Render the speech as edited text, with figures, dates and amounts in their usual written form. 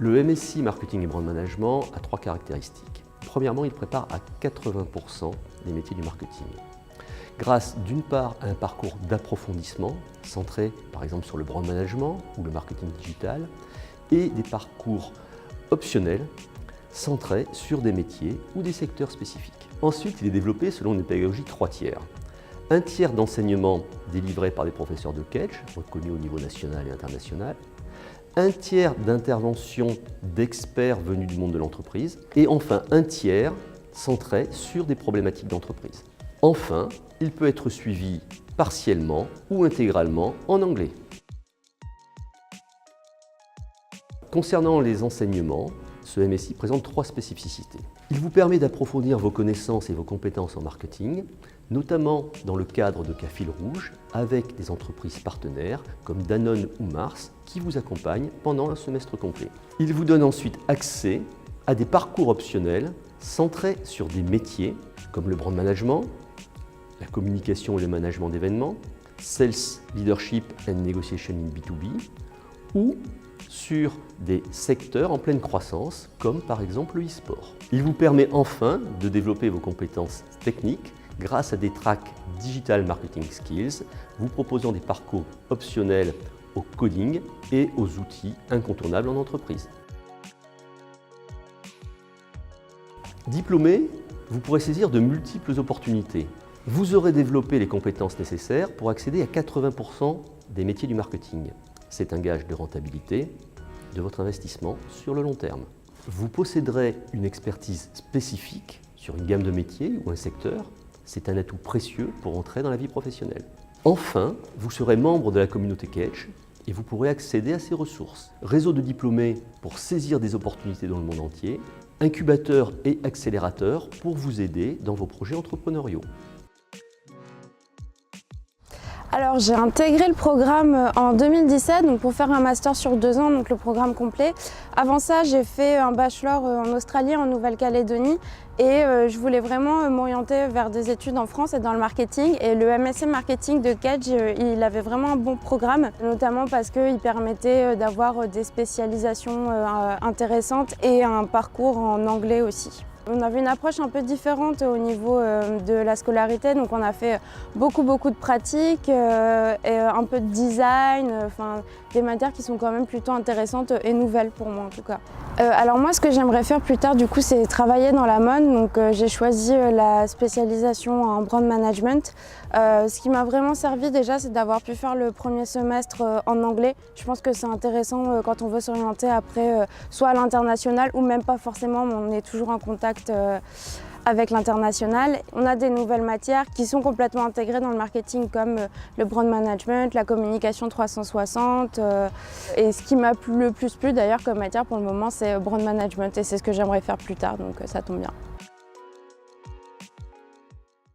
Le MSI Marketing et Brand Management a 3 caractéristiques. Premièrement, il prépare à 80% des métiers du marketing. Grâce d'une part à un parcours d'approfondissement centré par exemple sur le brand management ou le marketing digital et des parcours optionnels centrés sur des métiers ou des secteurs spécifiques. Ensuite, il est développé selon une pédagogie 3 tiers. Un tiers d'enseignement délivré par des professeurs de Kedge, reconnus au niveau national et international. Un tiers d'intervention d'experts venus du monde de l'entreprise. Et enfin, un tiers centré sur des problématiques d'entreprise. Enfin, il peut être suivi partiellement ou intégralement en anglais. Concernant les enseignements, ce MSI présente 3 spécificités. Il vous permet d'approfondir vos connaissances et vos compétences en marketing, notamment dans le cadre de cas fil rouge avec des entreprises partenaires comme Danone ou Mars qui vous accompagnent pendant un semestre complet. Il vous donne ensuite accès à des parcours optionnels centrés sur des métiers comme le brand management, la communication et le management d'événements, Sales, Leadership and Negotiation in B2B, ou sur des secteurs en pleine croissance, comme par exemple le e-sport. Il vous permet enfin de développer vos compétences techniques grâce à des tracks Digital Marketing Skills, vous proposant des parcours optionnels au coding et aux outils incontournables en entreprise. Diplômé, vous pourrez saisir de multiples opportunités. Vous aurez développé les compétences nécessaires pour accéder à 80% des métiers du marketing. C'est un gage de rentabilité de votre investissement sur le long terme. Vous posséderez une expertise spécifique sur une gamme de métiers ou un secteur. C'est un atout précieux pour entrer dans la vie professionnelle. Enfin, vous serez membre de la communauté Kedge et vous pourrez accéder à ses ressources. Réseau de diplômés pour saisir des opportunités dans le monde entier, incubateur et accélérateur pour vous aider dans vos projets entrepreneuriaux. Alors j'ai intégré le programme en 2017 donc pour faire un master sur 2 ans, donc le programme complet. Avant ça, j'ai fait un bachelor en Australie, en Nouvelle-Calédonie et je voulais vraiment m'orienter vers des études en France et dans le marketing. Et le MSc Marketing de Kedge, il avait vraiment un bon programme, notamment parce qu'il permettait d'avoir des spécialisations intéressantes et un parcours en anglais aussi. On avait une approche un peu différente au niveau de la scolarité, donc on a fait beaucoup de pratiques et un peu de design, des matières qui sont quand même plutôt intéressantes et nouvelles pour moi en tout cas. Alors moi ce que j'aimerais faire plus tard du coup c'est travailler dans la mode, donc j'ai choisi la spécialisation en brand management. Ce qui m'a vraiment servi déjà c'est d'avoir pu faire le premier semestre en anglais. Je pense que c'est intéressant quand on veut s'orienter après soit à l'international ou même pas forcément, mais on est toujours en contact avec l'international. On a des nouvelles matières qui sont complètement intégrées dans le marketing comme le brand management, la communication 360 et ce qui m'a le plus plu d'ailleurs comme matière pour le moment c'est brand management et c'est ce que j'aimerais faire plus tard donc ça tombe bien.